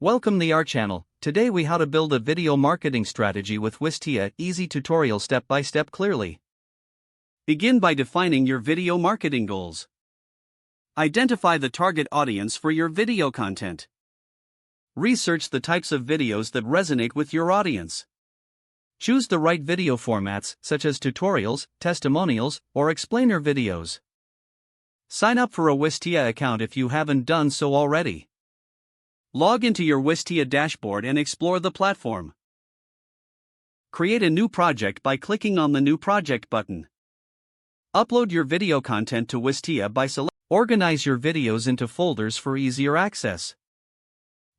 Welcome to our channel. Today we how to build a video marketing strategy with Wistia, easy tutorial step by step clearly. Begin by defining your video marketing goals. Identify the target audience for your video content. Research the types of videos that resonate with your audience. Choose the right video formats such as tutorials, testimonials, or explainer videos. Sign up for a Wistia account if you haven't done so already. Log into your Wistia dashboard and explore the platform. Create a new project by clicking on the New Project button. Upload your video content to Wistia by selecting. Organize your videos into folders for easier access.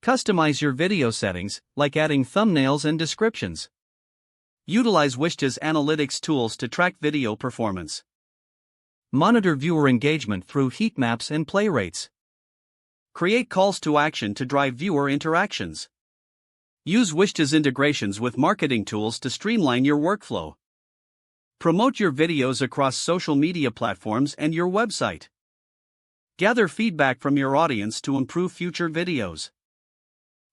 Customize your video settings, like adding thumbnails and descriptions. Utilize Wistia's analytics tools to track video performance. Monitor viewer engagement through heat maps and play rates. Create calls to action to drive viewer interactions. Use Wistia's integrations with marketing tools to streamline your workflow. Promote your videos across social media platforms and your website. Gather feedback from your audience to improve future videos.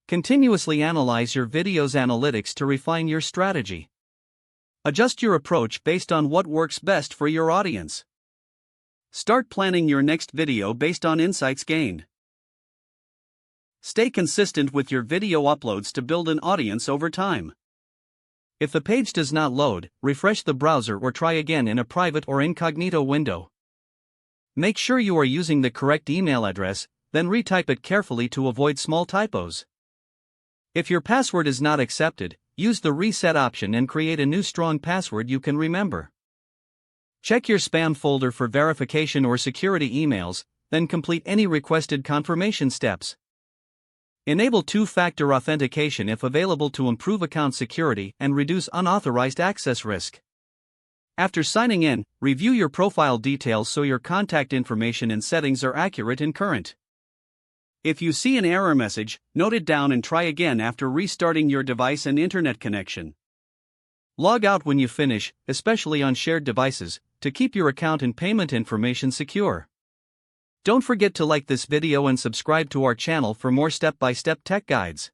Continuously analyze your video's analytics to refine your strategy. Adjust your approach based on what works best for your audience. Start planning your next video based on insights gained. Stay consistent with your video uploads to build an audience over time. If the page does not load, refresh the browser or try again in a private or incognito window. Make sure you are using the correct email address, then retype it carefully to avoid small typos. If your password is not accepted, use the reset option and create a new strong password you can remember. Check your spam folder for verification or security emails, then complete any requested confirmation steps. Enable two-factor authentication if available to improve account security and reduce unauthorized access risk. After signing in, review your profile details so your contact information and settings are accurate and current. If you see an error message, note it down and try again after restarting your device and internet connection. Log out when you finish, especially on shared devices, to keep your account and payment information secure. Don't forget to like this video and subscribe to our channel for more step-by-step tech guides.